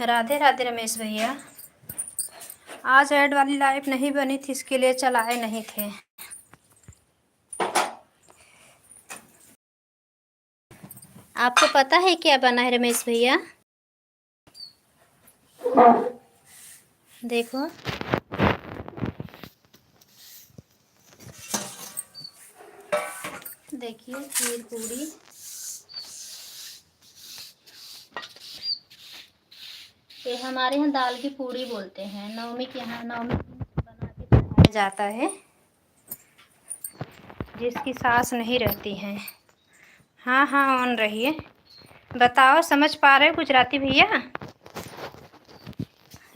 राधे राधे रमेश भैया। आज ऐड वाली लाइव नहीं बनी थी, इसके लिए चलाए नहीं थे। आपको पता है क्या बना है रमेश भैया? देखो, देखिए खीर पूरी। ये हमारे यहाँ दाल की पूरी बोलते हैं। नवमी के यहाँ नवमी बना के चढ़ाया जाता है, जिसकी सास नहीं रहती हैं। हाँ हाँ, ऑन रहिए। बताओ, समझ पा रहे हो गुजराती भैया?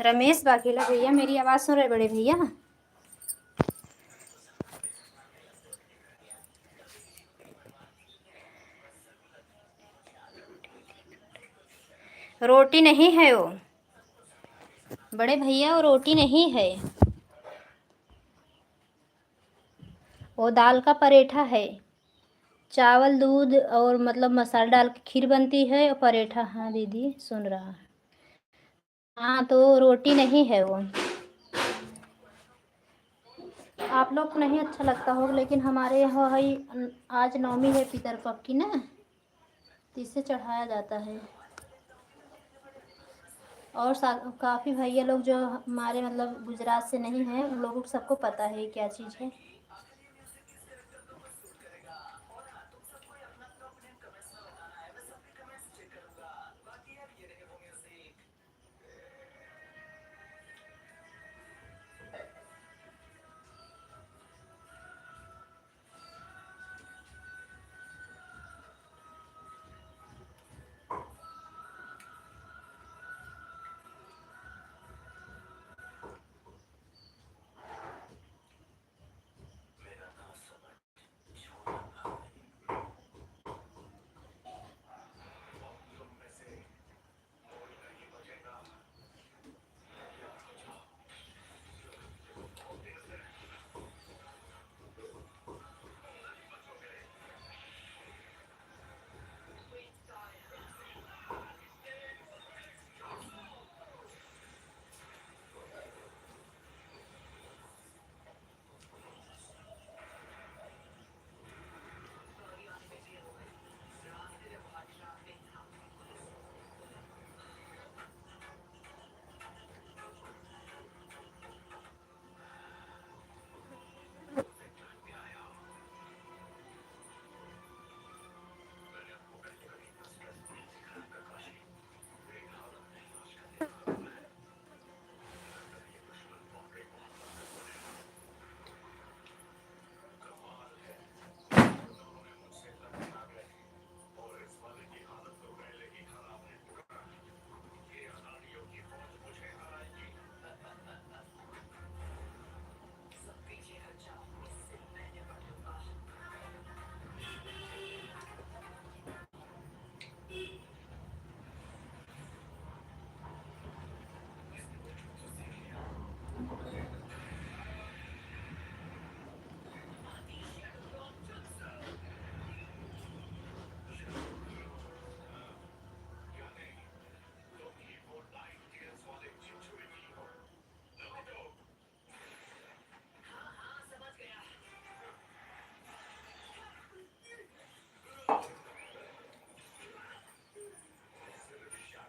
रमेश बाघेला भैया, मेरी आवाज़ सुन रहे बड़े भैया? रोटी नहीं है वो बड़े भैया, वो रोटी नहीं है, वो दाल का परेठा है। चावल दूध और मतलब मसाला डाल के खीर बनती है और परेठा। हाँ दीदी सुन रहा है। हाँ तो रोटी नहीं है वो। आप लोग को नहीं अच्छा लगता होगा, लेकिन हमारे यहाँ है। आज नवमी है पितरपक्ष की ना, तो इससे चढ़ाया जाता है। और काफ़ी भैया लोग जो हमारे मतलब गुजरात से नहीं हैं, उन लोगों को सबको पता है क्या चीज़ है।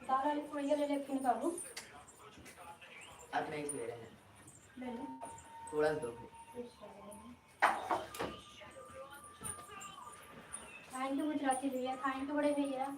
दाल वाली पूड़ियाँ ले लेके निकालूं? अब नहीं ले रहे हैं, ले लो। थोड़ा दो। थैंक यू गुजराती भैया, थैंक यू बड़े भैया।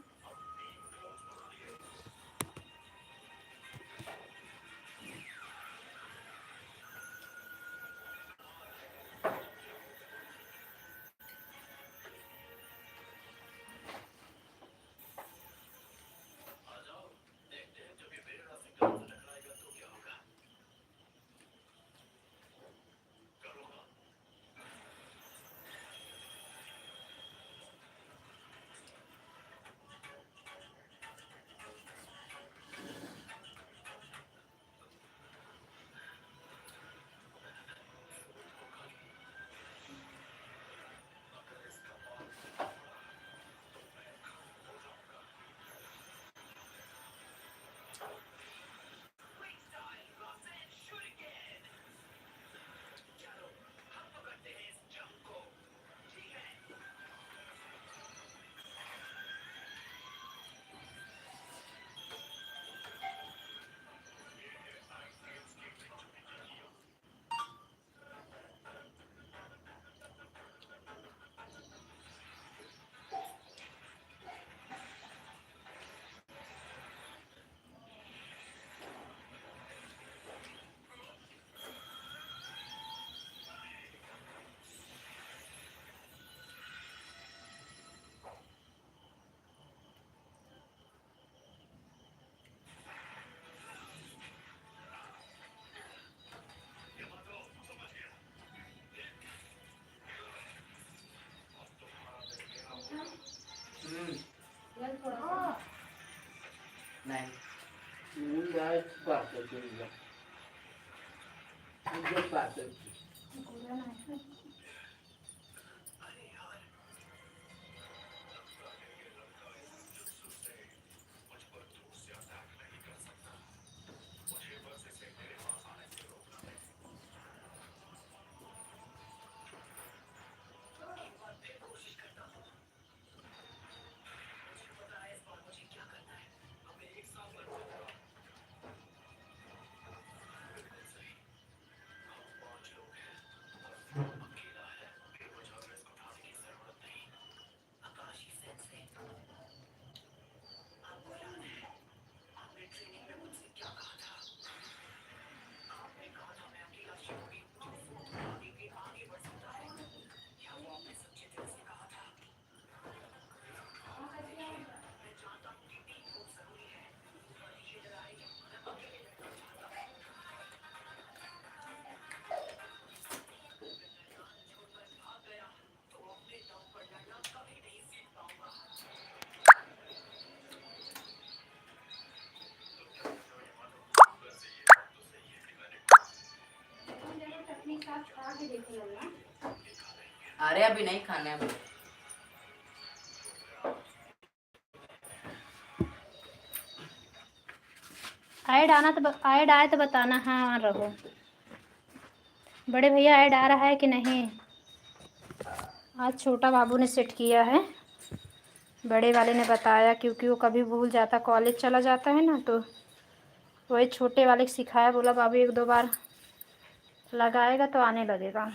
अरे अभी नहीं खाना है अभी। ऐड आए तो बताना। हाँ रहो। बड़े भैया ऐड आ रहा है कि नहीं? आज छोटा बाबू ने सेट किया है, बड़े वाले ने बताया, क्योंकि वो कभी भूल जाता, कॉलेज चला जाता है ना, तो वही छोटे वाले को सिखाया, बोला बाबू एक दो बार लगाएगा तो आने लगेगा।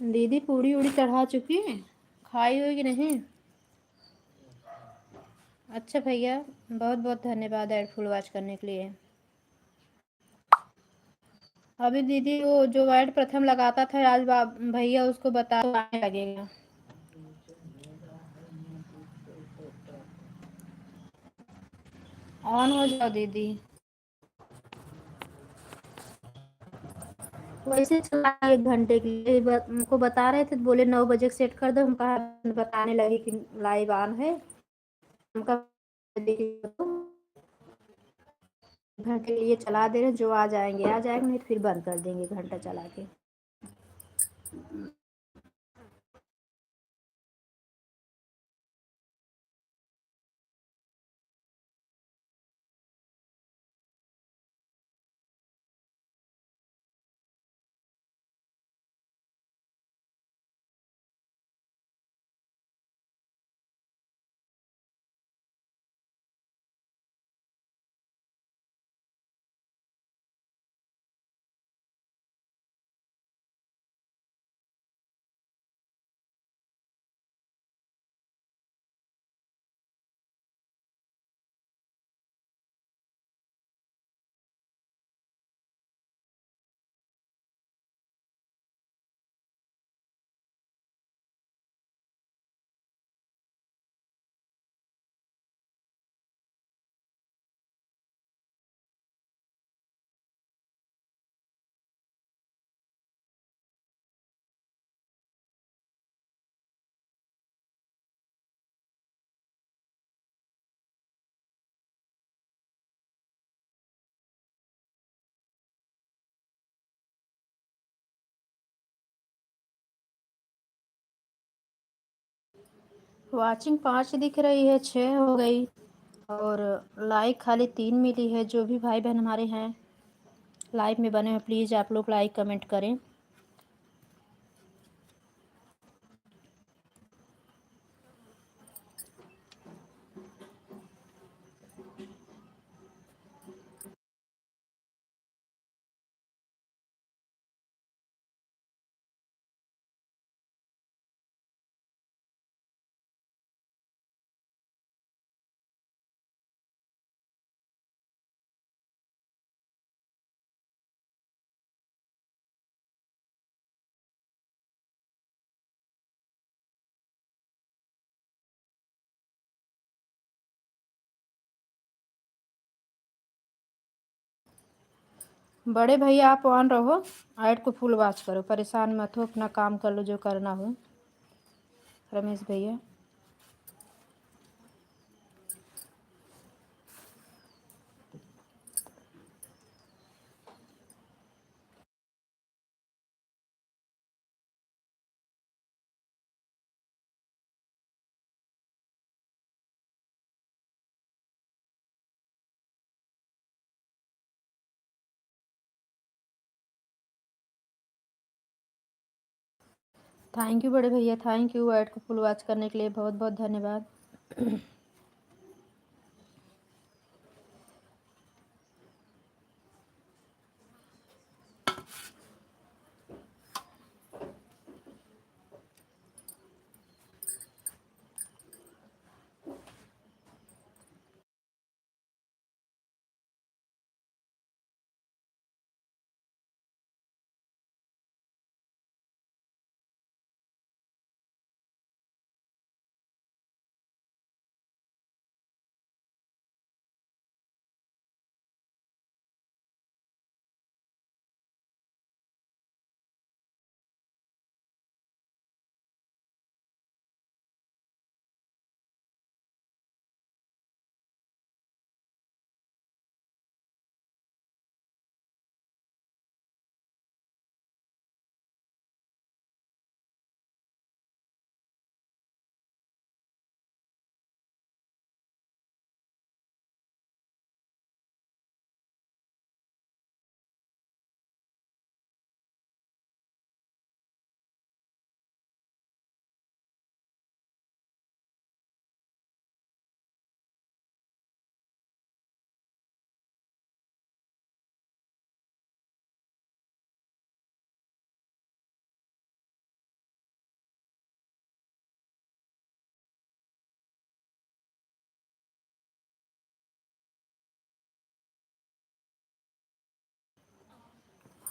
दीदी पूड़ी उड़ी चढ़ा चुकी है, खाई हुई कि नहीं? अच्छा भैया, बहुत बहुत धन्यवाद ऐड फुल वॉच करने के लिए। अभी दीदी वो जो ऐड प्रथम लगाता था आज भैया उसको बता तो आने लगेगा। ऑन हो जाओ दीदी। वैसे चला 1 घंटे के लिए हमको बता रहे थे, तो बोले 9 बजे सेट कर दो। हम कहा बताने लगे कि लाइव ऑन है। हमका 1 घंटे के लिए चला दे रहे, जो आ जाएंगे आ जाएंगे, नहीं तो फिर बंद कर देंगे 1 घंटा चला के। वॉचिंग 5 दिख रही है, 6 हो गई। और लाइक खाली 3 मिली है। जो भी भाई बहन हमारे हैं लाइव में बने हैं, प्लीज़ आप लोग लाइक कमेंट करें। बड़े भैया आप ऑन रहो, ऐड को फुल वॉच करो, परेशान मत हो, अपना काम कर लो जो करना हो। रमेश भैया थैंक यू, बड़े भैया थैंक यू ऐड को फुल वॉच करने के लिए, बहुत बहुत धन्यवाद।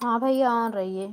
हाँ भैया ऑन रहिए।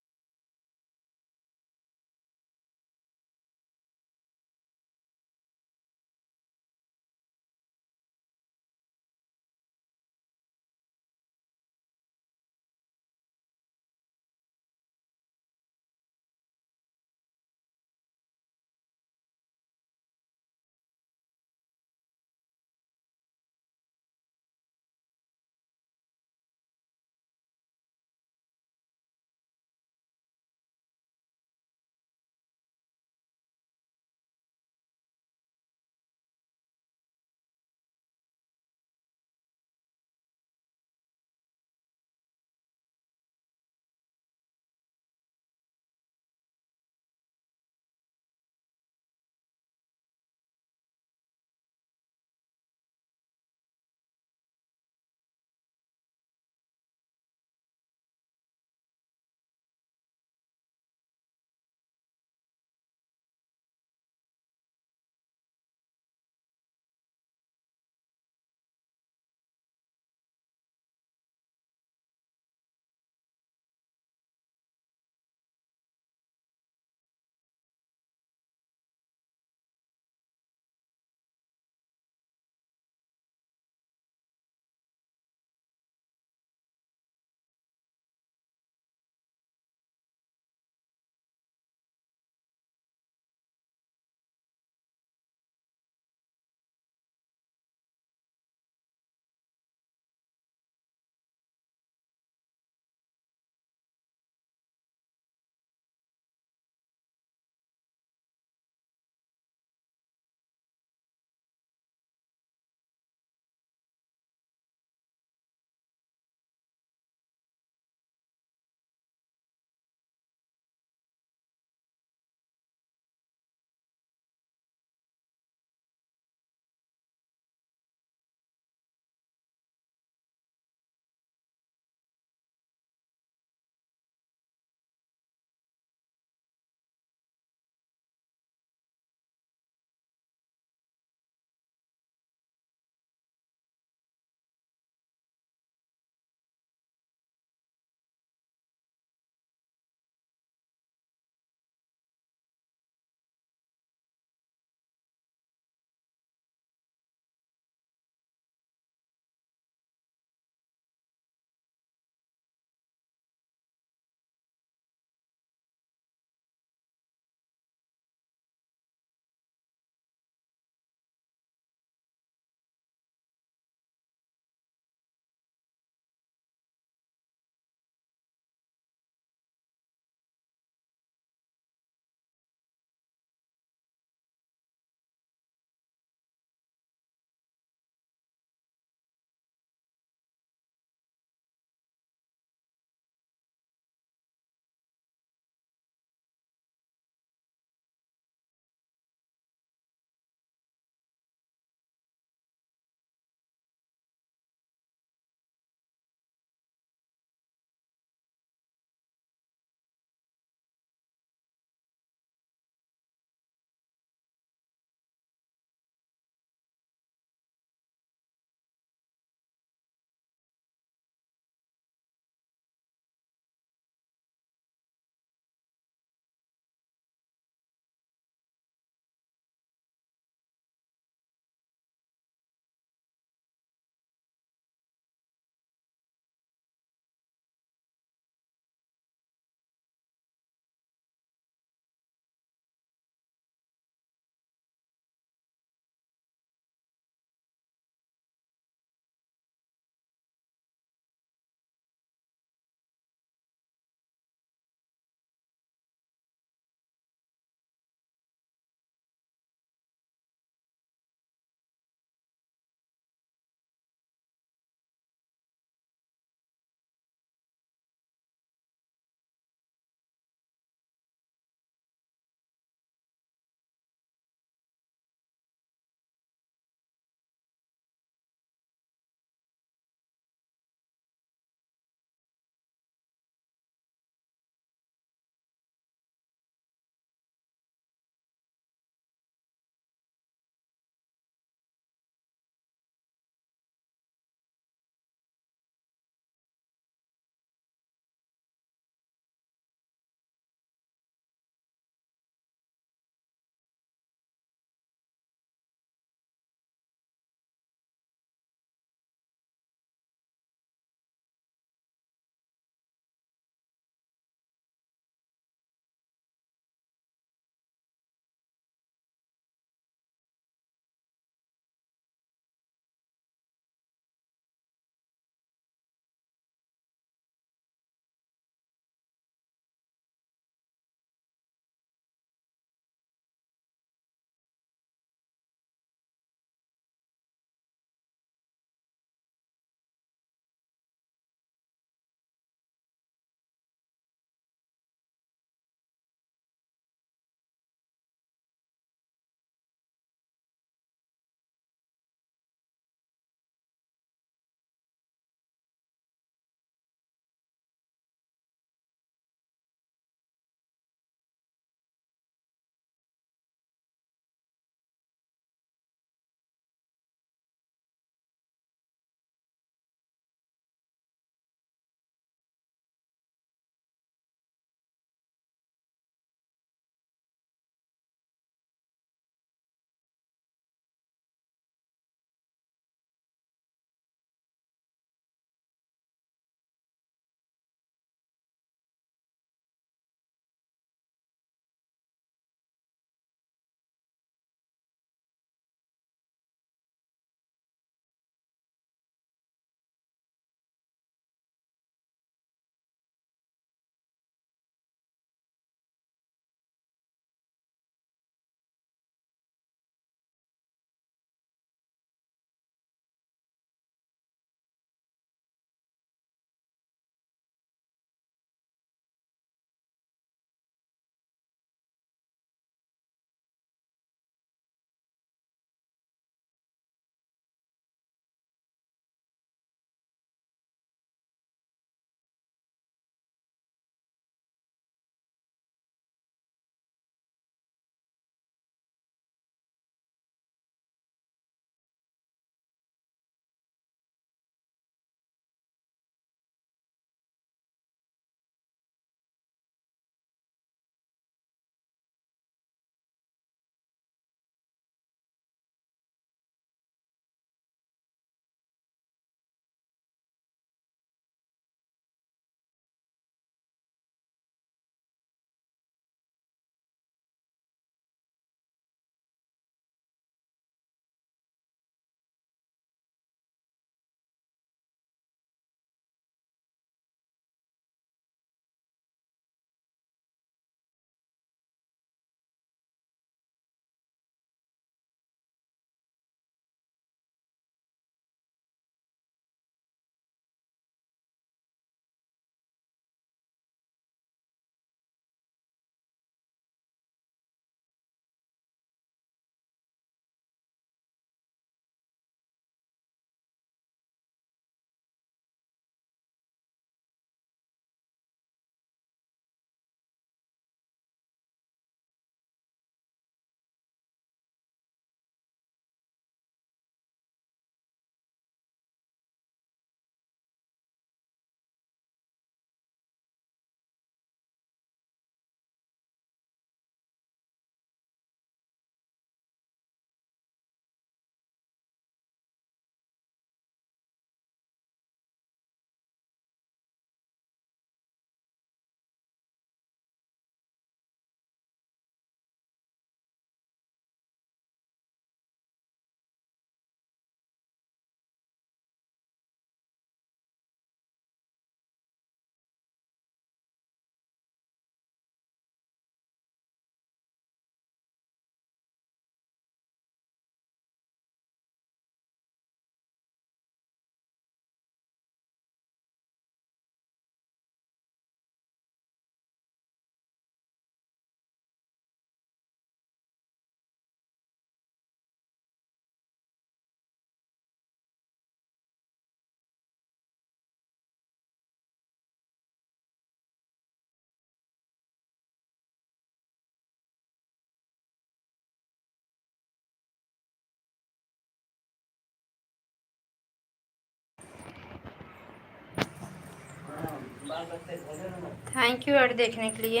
थैंक यू ऐड देखने के लिए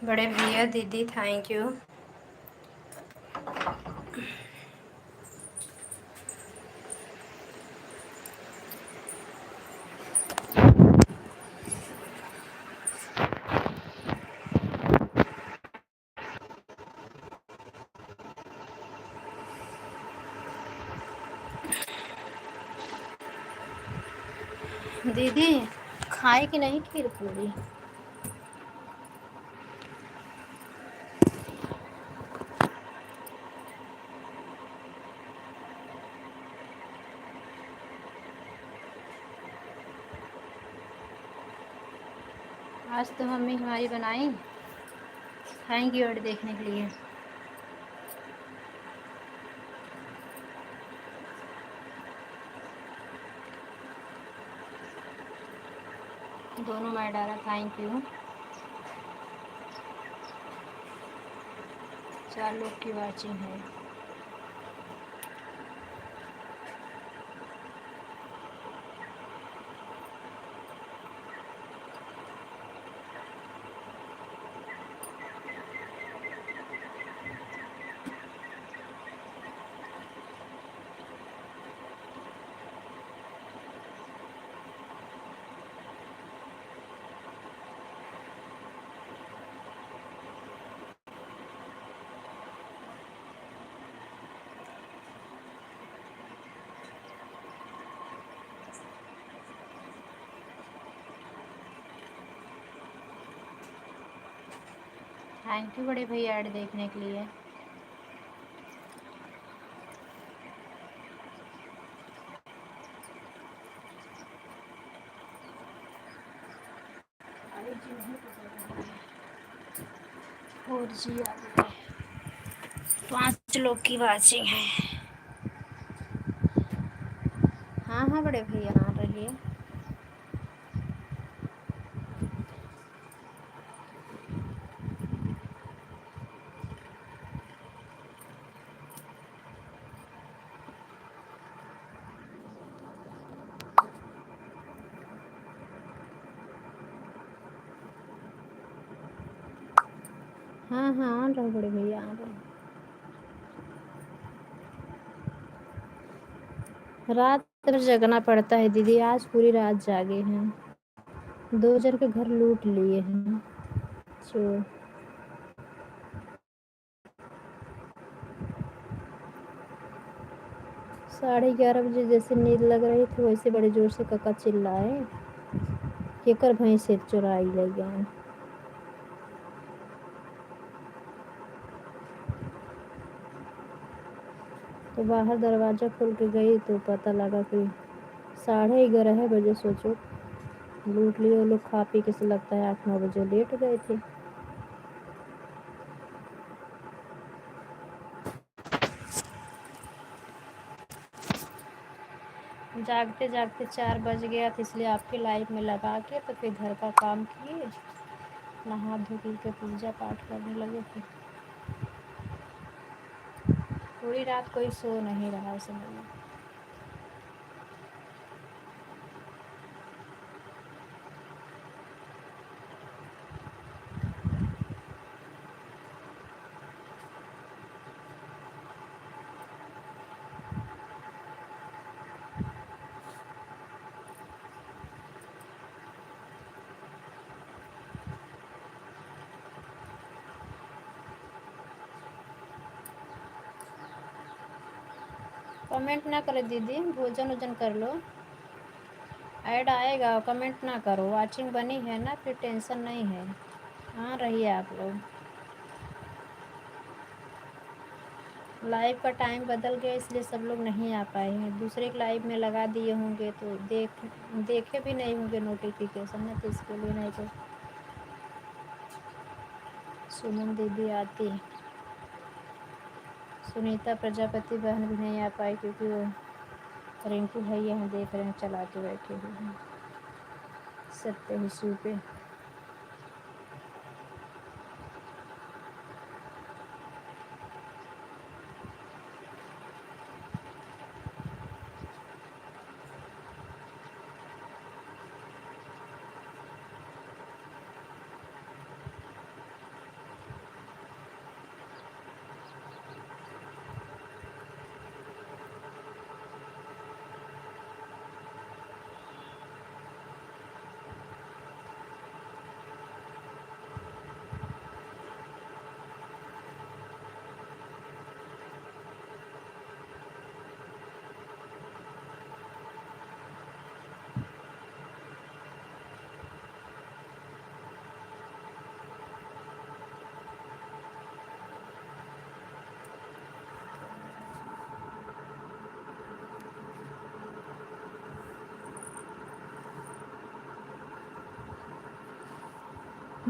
बड़े भैया दीदी, थैंक यू। दीदी खाए कि नहीं खीर पूरी? आज तो मम्मी हमारी बनाई। थैंक यू ऐड देखने के लिए। दोनों मैं डाला, थैंक यू। 4 लोग की वाचिंग है। थैंक यू बड़े भैया ऐड देखने के लिए। और जी आ गए। 5 लोग की वाचिंग है। हाँ हाँ बड़े भैया, हाँ रहिए। हाँ हाँ आ रहा बड़े भैया, आ रहा। रात भर जगना पड़ता है दीदी, आज पूरी रात जागे हैं। 2 जन के घर लूट लिए हैं चोर। 11:30 बजे जैसे नींद लग रही थी, वैसे बड़े जोर से कक्का चिल्लाए, केकर भैंस चुराई ले गए। तो बाहर दरवाज़ा खोल के गई तो पता लगा कि 11:30 बजे, सोचो लूट लिए वो लोग। खा पी के से लगता है 8-9 बजे लेट गए थे। जागते जागते 4 बज गया था, इसलिए आपके लाइव में लगा के तो फिर घर का काम किए, नहा धो के पूजा पाठ करने लगे थे। पूरी रात कोई सो नहीं रहा समझ लो। कमेंट ना करो दीदी, भोजन वोजन कर लो। ऐड आएगा, कमेंट ना करो। वाचिंग बनी है ना, फिर टेंशन नहीं है। हाँ रहिए आप लोग। लाइव का टाइम बदल गया, इसलिए सब लोग नहीं आ पाए हैं। दूसरे के लाइव में लगा दिए होंगे तो देखे भी नहीं होंगे नोटिफिकेशन ना, तो इसके लिए। नहीं तो सुमन दीदी आती, सुनीता प्रजापति बहन भी नहीं आ पाई क्योंकि वो रिंकू भैया हैं, देख रहे हैं चला के बैठे हुए हैं सत्य हिस्सू पे।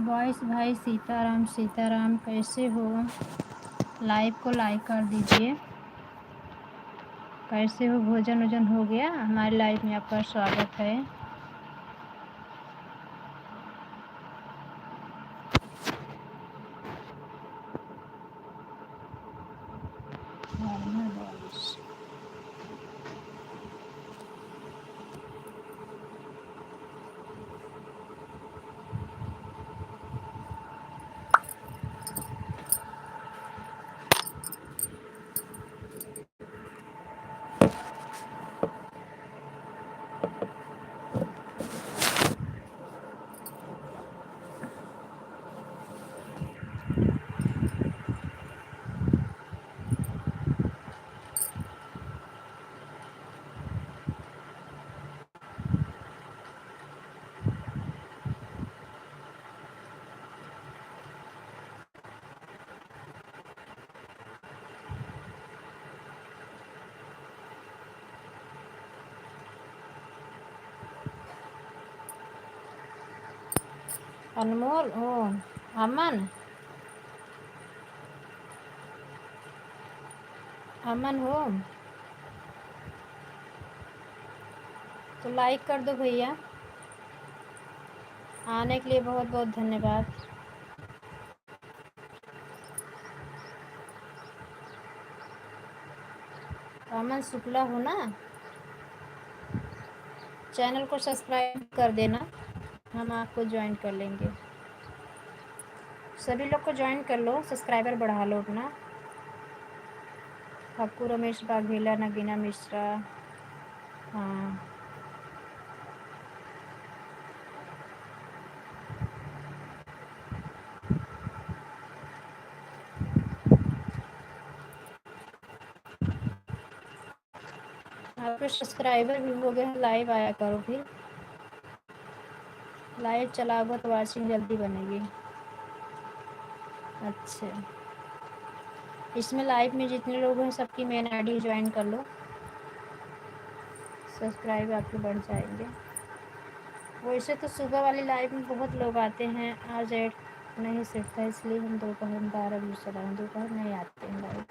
बॉयस भाई सीताराम सीताराम, कैसे हो? लाइव को लाइक कर दीजिए। कैसे हो? भोजन वोजन हो गया? हमारे लाइव में आपका स्वागत है। अनमोल हो, अमन अमन हो तो लाइक कर दो भैया। आने के लिए बहुत बहुत धन्यवाद। अमन शुक्ला हो ना? चैनल को सब्सक्राइब कर देना, हम आपको ज्वाइन कर लेंगे। सभी लोग को ज्वाइन कर लो, सब्सक्राइबर बढ़ा लो अपना। हक्कू रमेश बाघेला, नगीना मिश्रा, हाँ आपके सब्सक्राइबर भी हो गए। लाइव आया करो, फिर लाइव चलाओगे तो वॉचिंग जल्दी बनेगी। अच्छा, इसमें लाइव में जितने लोग हैं सबकी मेन आईडी ज्वाइन कर लो, सब्सक्राइब आपके बढ़ जाएंगे। वैसे तो सुबह वाली लाइव में बहुत लोग आते हैं, आज ऐड नहीं सकता इसलिए हम दोपहर 12 बजे चला रहे हैं। दोपहर नहीं आते हैं लाइव।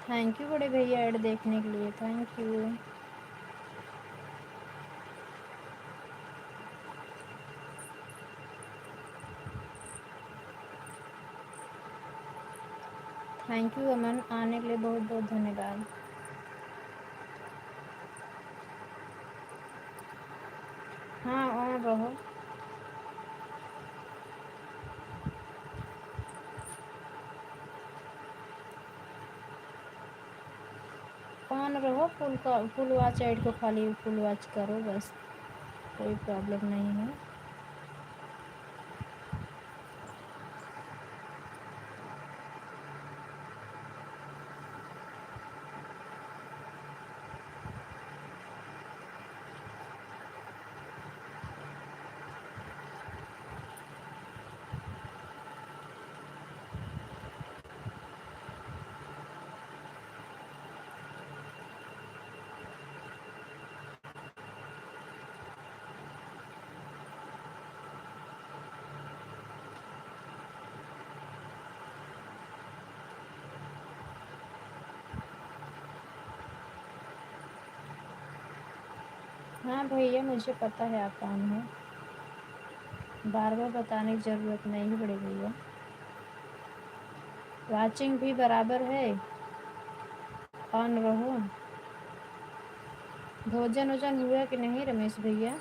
थैंक यू बड़े भैया ऐड देखने के लिए, थैंक यू। थैंक यू अमन, आने के लिए बहुत बहुत धन्यवाद। हाँ ऑन रहो। ऑन रहो, फुल वॉच ऐड को खाली फुल वॉच करो बस, कोई प्रॉब्लम नहीं है। हाँ भैया मुझे पता है आप कौन हो, बार बार बताने की ज़रूरत नहीं है बड़े भैया। वाचिंग भी बराबर है, ऑन रहो। भोजन वोजन हुआ कि नहीं रमेश भैया?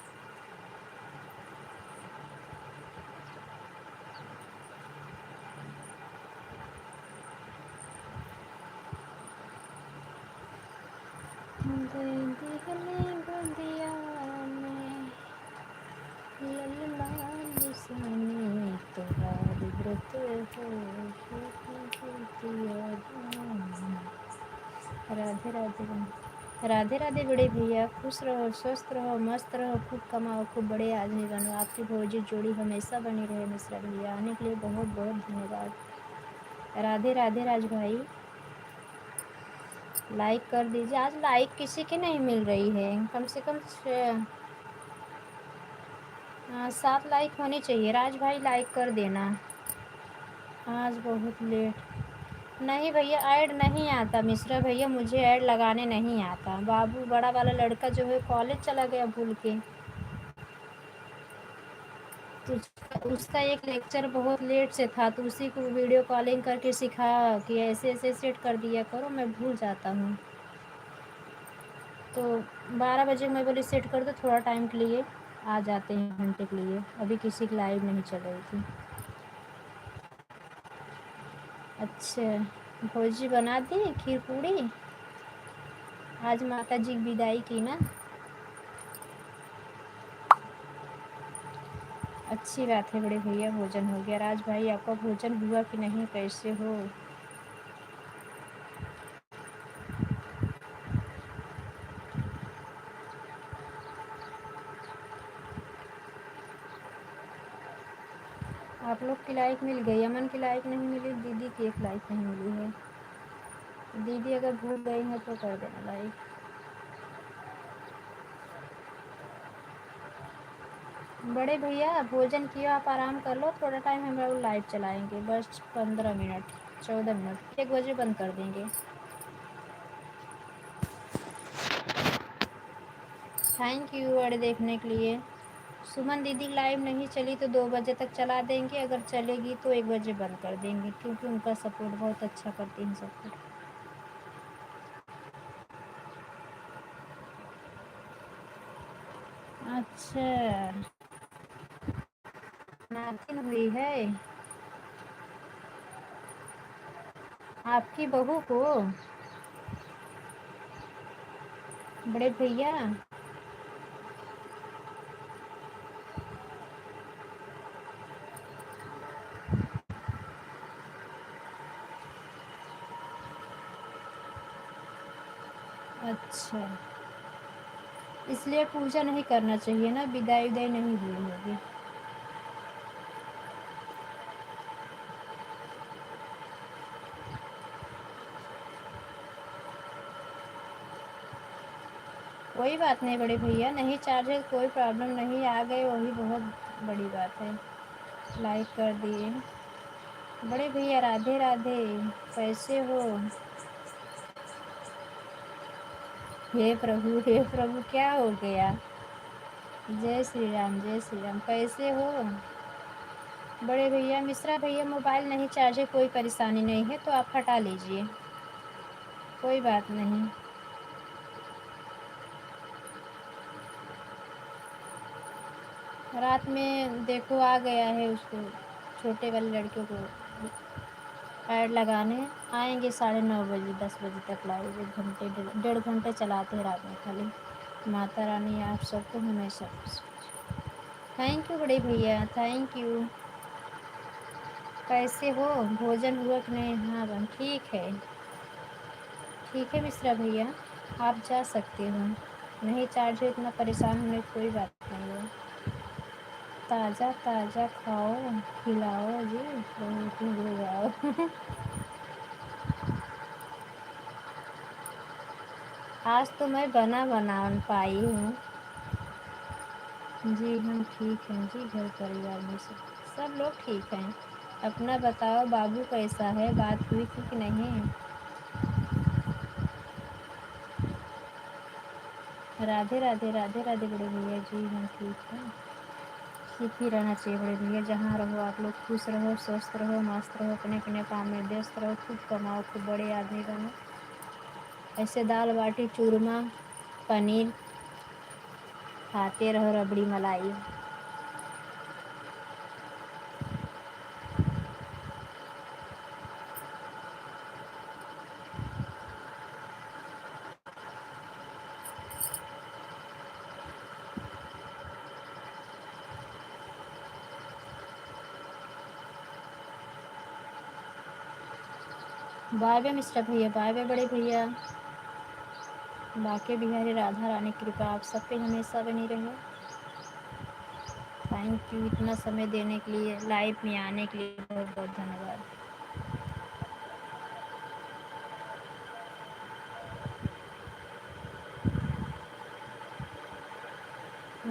करते हो राधे राधे। राधे राधे बड़े भैया, खुश रहो, स्वस्थ रहो, मस्त रहो, खूब कमाओ, खूब बड़े आदमी बनो, आपकी भौजी जोड़ी हमेशा बनी रहे मिश्रा भैया। आने के लिए बहुत बहुत धन्यवाद। राधे राधे राज भाई, लाइक कर दीजिए। आज लाइक किसी की नहीं मिल रही है, कम से कम 7 लाइक होनी चाहिए। राज भाई लाइक कर देना। आज बहुत लेट नहीं भैया, ऐड नहीं आता मिश्रा भैया, मुझे ऐड लगाने नहीं आता। बाबू बड़ा वाला लड़का जो है कॉलेज चला गया भूल के, तो उसका एक लेक्चर बहुत लेट से था, तो उसी को वीडियो कॉलिंग करके सिखा कि ऐसे ऐसे सेट कर दिया करो, मैं भूल जाता हूँ। तो 12 बजे मैं बोली सेट कर दो, थोड़ा टाइम के लिए आ जाते हैं, घंटे के लिए। अभी किसी की लाइव नहीं चल रही थी। अच्छा, भौजी बना दी खीर पूड़ी। आज माता जी की विदाई की ना, अच्छी बात है बड़े भैया, भोजन हो गया। राज भाई आपका भोजन हुआ कि नहीं, कैसे हो? आप लोग की लाइक मिल गई, अमन की लाइक नहीं मिली, दीदी की एक लाइक नहीं मिली है। दीदी अगर भूल गई हैं तो कर देना लाइक। बड़े भैया भोजन किया, आप आराम कर लो, थोड़ा टाइम हम लोग लाइव चलाएंगे, बस 15 मिनट 14 मिनट, 1 बजे बंद कर देंगे। थैंक यू अड़े देखने के लिए। सुमन दीदी लाइव नहीं चली तो 2 बजे तक चला देंगे, अगर चलेगी तो 1 बजे बंद कर देंगे, क्योंकि उनका सपोर्ट बहुत अच्छा करती हैं सपोर्ट। अच्छा, नातिन हुई है आपकी बहू को, बड़े भैया? अच्छा, इसलिए पूजा नहीं करना चाहिए ना, विदाई विदाई नहीं हुई होगी। कोई बात नहीं बड़े भैया, नहीं चार्ज है कोई प्रॉब्लम नहीं, आ गए वही बहुत बड़ी बात है। लाइक कर दिए। बड़े भैया राधे राधे, कैसे हो? हे प्रभु क्या हो गया? जय श्री राम, जय श्री राम, कैसे हो? बड़े भैया मिश्रा भैया मोबाइल नहीं चार्ज है, कोई परेशानी नहीं है तो आप हटा लीजिए, कोई बात नहीं। रात में देखो आ गया है उसको, छोटे वाले लड़के को ऐड लगाने आएंगे 9:30 बजे 10 बजे तक लाइव, 1 घंटे 1.5 घंटे चलाते हैं रात में खाली। माता रानी आप सबको हमेशा खुश। थैंक यू बड़े भैया, थैंक यू। कैसे हो, भोजन हुआ कि नहीं? हाँ बहन ठीक है, ठीक है मिश्रा भैया, आप जा सकते हो। नहीं चार्ज है, इतना परेशान होने की कोई बात नहीं है। ताज़ा ताज़ा खाओ, खिलाओ जी, रोटी भिजवाओ। आज तो मैं बना पाई हूँ। जी हम ठीक हैं जी, घर परिवार में सब लोग ठीक हैं। अपना बताओ, बाबू कैसा है, बात हुई थी कि नहीं? राधे राधे, राधे राधे बड़े भैया, जी हम ठीक हैं। ठीक ही रहना चाहिए बड़े भैया, जहाँ रहो आप लोग खुश रहो, स्वस्थ रहो, मस्त रहो, अपने अपने काम में व्यस्त रहो, खूब कमाओ, खूब बड़े आदमी बनो। ऐसे दाल बाटी चूरमा पनीर खाते रहो, रबड़ी मलाई। बाय बाय मिस्टर भैया, बाय बाय बड़े भैया। बाके बिहारी राधा रानी की कृपा आप सब पे हमेशा बनी रहे। थैंक यू इतना समय देने के लिए, लाइव में आने के लिए बहुत बहुत धन्यवाद।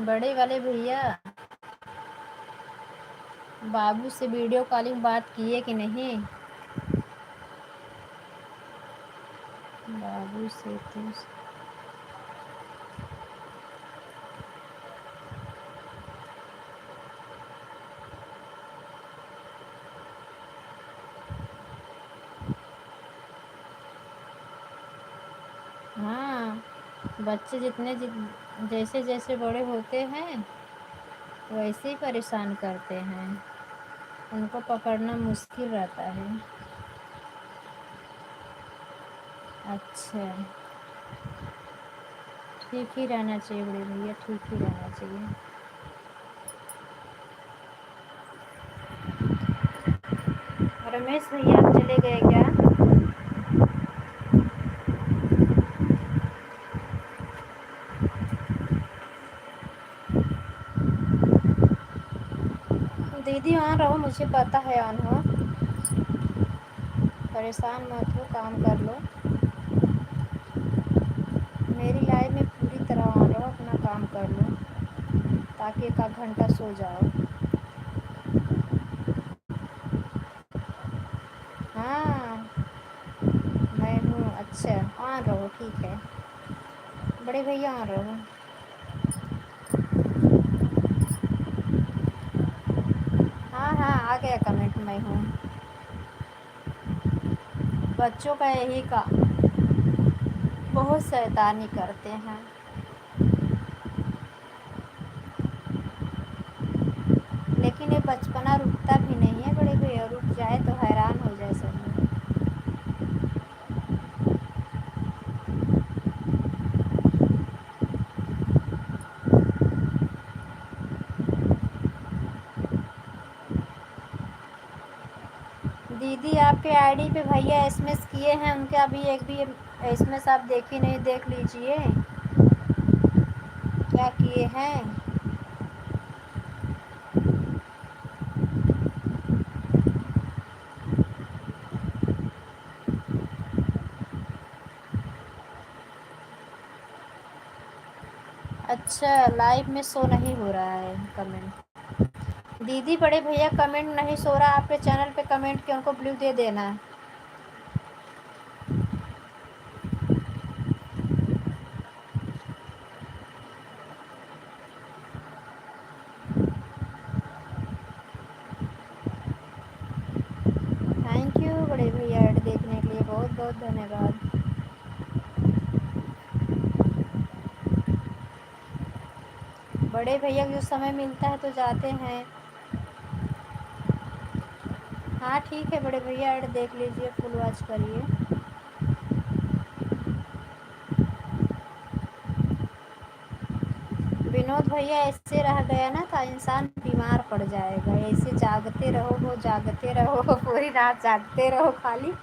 बड़े वाले भैया, बाबू से वीडियो कॉलिंग बात किए कि नहीं? बाबू से तो हाँ, बच्चे जैसे जैसे बड़े होते हैं वैसे ही परेशान करते हैं, उनको पकड़ना मुश्किल रहता है। अच्छा, ठीक ही रहना चाहिए बड़े भैया, ठीक ही रहना चाहिए। रमेश भैया आप चले गए क्या? दीदी ऑन रहो, मुझे पता है ऑन हो, परेशान मत हो, काम कर लो। मेरी लाइफ में पूरी तरह ऑन रहो, अपना काम कर लो ताकि एक आध घंटा सो जाओ। हाँ मैं हूँ। अच्छा ऑन रहो, ठीक है बड़े भैया ऑन रहो। हाँ हाँ आ गया कमेंट, मैं हूँ। बच्चों का यही का बहुत शैतानी करते हैं। लेकिन ये बचपना रुकता भी नहीं है बड़े भैया, रुक जाए तो हैरान हो जाए सब लोग। दीदी आपके आईडी पे भैया एसएमएस किए हैं, उनके अभी एक भी एसएमएस आप देखी नहीं, देख लीजिए क्या किए हैं। अच्छा लाइव में शो नहीं हो रहा है कमेंट। दीदी बड़े भैया कमेंट नहीं सो रहा, आपके चैनल पे कमेंट के उनको ब्लू दे देना। थैंक यू बड़े भैया ऐड देखने के लिए, बहुत बहुत धन्यवाद। बड़े भैया को जो समय मिलता है तो जाते हैं। हाँ ठीक है बड़े भैया ऐड देख लीजिए, फुल वॉच करिए। विनोद भैया ऐसे रह गया ना तो इंसान बीमार पड़ जाएगा, ऐसे जागते रहो पूरी रात जागते रहो खाली।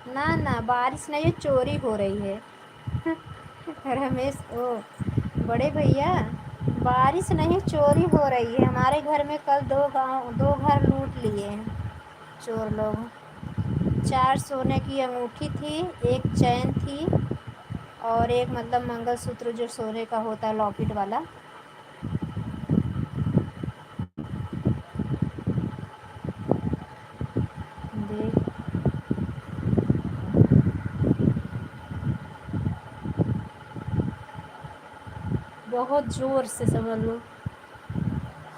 ना ना बारिश नहीं है, चोरी हो रही है। रमेश ओ बड़े भैया, बारिश नहीं चोरी हो रही है। हमारे घर में कल दो घर लूट लिए हैं चोर लोग। 4 सोने की अंगूठी थी, एक चैन थी और एक मतलब मंगलसूत्र जो सोने का होता है लॉकेट वाला। देख बहुत ज़ोर से समझ लो,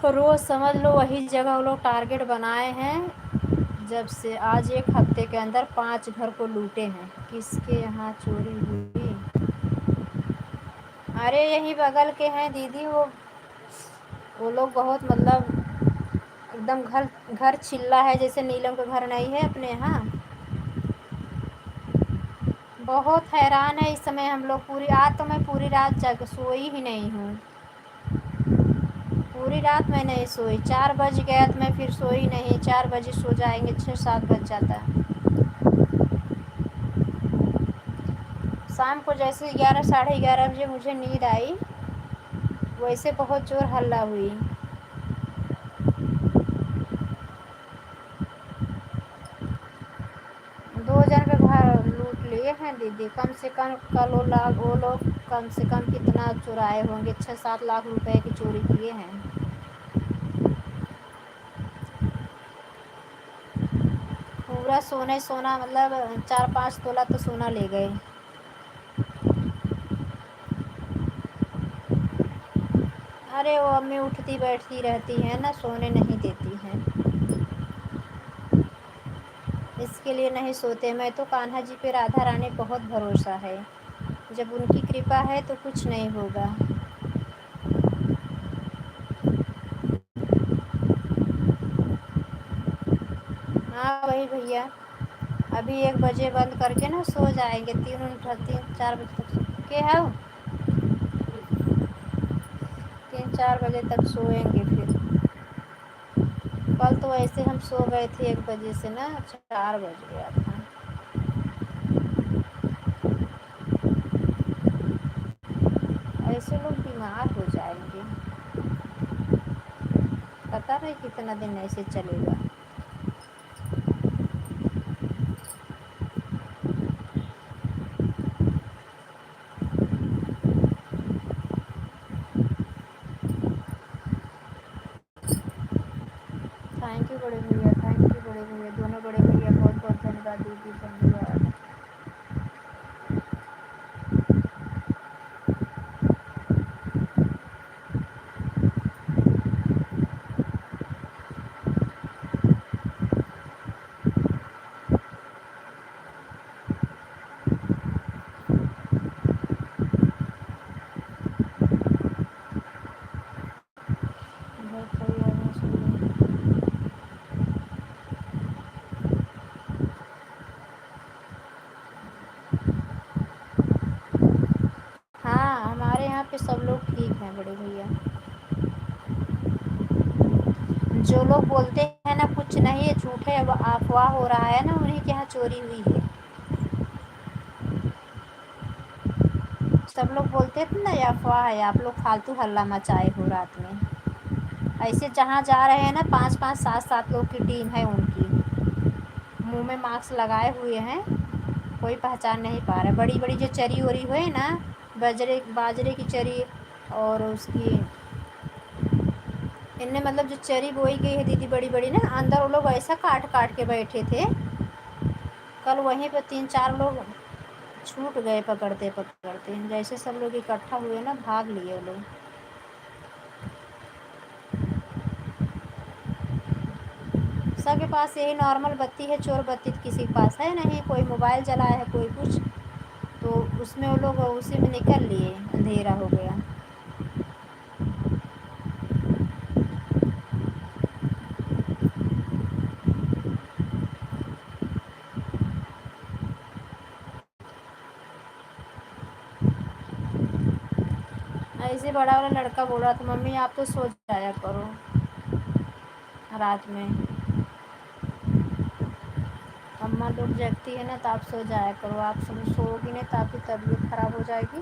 रोज़ समझ लो वही जगह वो लोग टारगेट बनाए हैं। जब से आज एक हफ्ते के अंदर 5 घर को लूटे हैं। किसके यहाँ चोरी हुई? अरे यही बगल के हैं दीदी, वो लोग बहुत मतलब एकदम घर घर चिल्ला है, जैसे नीलम का घर नहीं है अपने यहाँ। बहुत हैरान है इस समय हम लोग। पूरी आज तो मैं पूरी रात जाग सोई ही नहीं हूँ। पूरी रात मैं नहीं सोई, 4 बज गया तो मैं फिर सोई नहीं। 4 बजे सो जाएंगे, 6-7 बज जाता है। शाम को जैसे 11 साढ़े 11 बजे मुझे नींद आई, वैसे बहुत जोर हल्ला हुई। दो जन के घर लूट लिए हैं दीदी। कम से कम कल वो लोग कम से कम कितना चुराए होंगे, 6-7 लाख रुपए की चोरी किए हैं। पूरा सोने सोना, मतलब 4-5 तोला तो सोना ले गए। अरे वो अम्मी उठती बैठती रहती हैं ना, सोने नहीं देती हैं, इसके लिए नहीं सोते। मैं तो कान्हा जी पे, राधा रानी बहुत भरोसा है, जब उनकी कृपा है तो कुछ नहीं होगा। हाँ वही भैया, अभी 1 बजे बंद करके ना सो जाएंगे, 3-4 बजे तक के है, 3-4 बजे तक सोएंगे फिर। कल तो ऐसे हम सो गए थे 1 बजे से ना, 4 बज गया था। ऐसे लोग बीमार हो जाएंगे, पता नहीं कितना दिन ऐसे चलेगा। थैंक यू बड़े भैया, थैंक यू बड़े भैया, दोनों बड़े भैया, बहुत बहुत धन्यवाद दीदी, धन्यवाद। बहुत सही है, सुनिए। हाँ हमारे यहाँ पे सब लोग ठीक हैं बड़े भैया। जो लोग बोलते हैं ना कुछ नहीं है, झूठे अफवाह हो रहा है ना, उन्हीं के यहाँ चोरी हुई है। सब लोग बोलते थे ना ये अफवाह है, आप लोग फालतू हल्ला मचाए हो रात में। ऐसे जहाँ जा रहे हैं ना, 5-5 7-7 लोग की टीम है उनकी, मुंह में मास्क लगाए हुए हैं, कोई पहचान नहीं पा रहा। बड़ी बड़ी जो चरी वरी हुए ना, बाजरे की चरी, और उसकी इनने मतलब जो चरी बोई गई है दीदी, बड़ी बड़ी ना, अंदर वो लोग ऐसा काट काट के बैठे थे। कल वहीं पे 3-4 लोग छूट गए पकड़ते पकड़ते, जैसे सब लोग इकट्ठा हुए ना, भाग लिए वो लोग। सबके पास यही नॉर्मल बत्ती है, चोर बत्ती तो किसी के पास है नहीं, कोई मोबाइल चलाया है, कोई कुछ, तो उसमें वो लोग उसी में निकल लिए, अंधेरा हो गया। ऐसे बड़ा वाला लड़का बोल रहा था, मम्मी आप तो सो जाया करो रात में, अम्मा लोग जगती है ना, तो आप सो जाया करो, आप सब सोओगी नहीं तो आपकी तबीयत खराब हो जाएगी।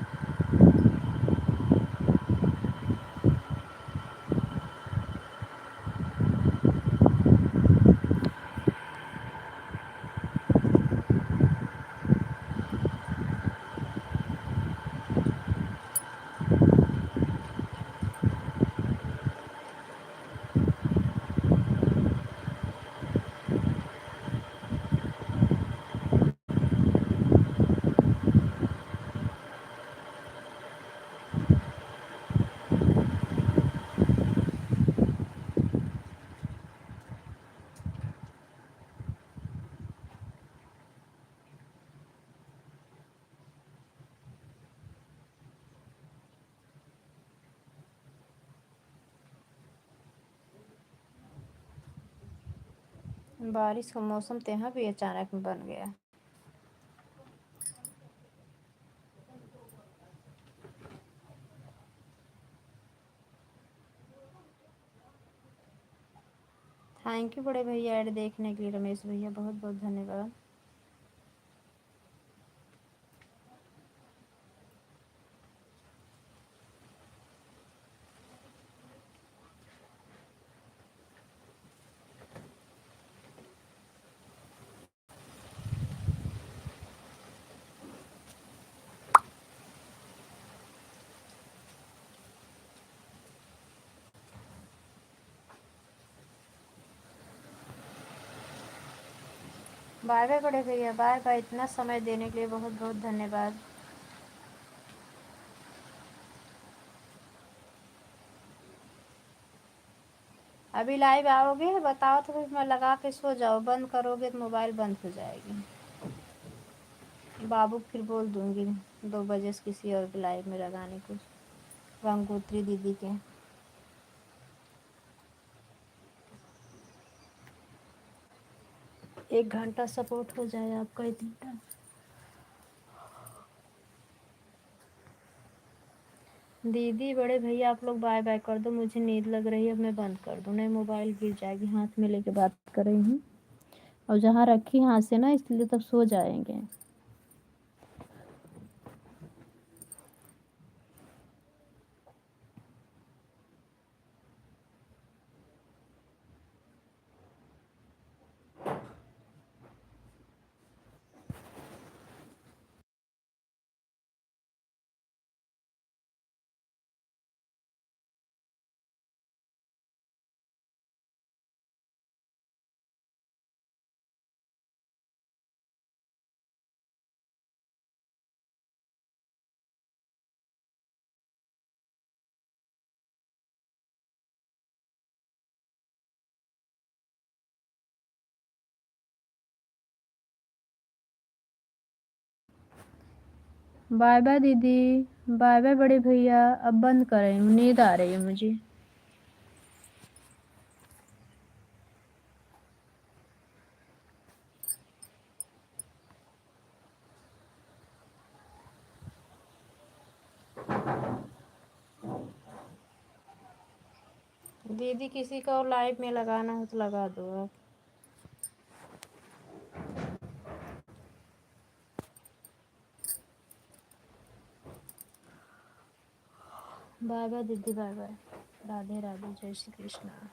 बारिश का मौसम तो यहाँ भी अचानक में बन गया। थैंक यू बड़े भैया ऐड देखने के लिए, रमेश भैया बहुत बहुत धन्यवाद। बाय बाय बड़े भैया, बाय बाय। इतना समय देने के लिए बहुत बहुत धन्यवाद। अभी लाइव आओगे बताओ तो फिर मैं लगा के सो जाओ, बंद करोगे तो मोबाइल बंद हो जाएगी। बाबू फिर बोल दूंगी 2 बजे से किसी और के लाइव में लगाने को, गंगोत्री दीदी के। एक घंटा सपोर्ट हो जाए आपका इतना। दीदी बड़े भैया आप लोग बाय बाय कर दो, मुझे नींद लग रही है, अब मैं बंद कर दूँ, नहीं मोबाइल गिर जाएगी। हाथ में लेके बात कर रही हूँ और जहाँ रखी हाथ से ना, इसलिए तब सो जाएंगे। बाय बाय दीदी, बाय बाय बड़े भैया, अब बंद कर रही हूँ, नींद आ रही है मुझे। दीदी किसी का और लाइव में लगाना हो तो लगा दो आप। बाय बाय दीदी, बाय बाय। राधे राधे, जय श्री कृष्णा।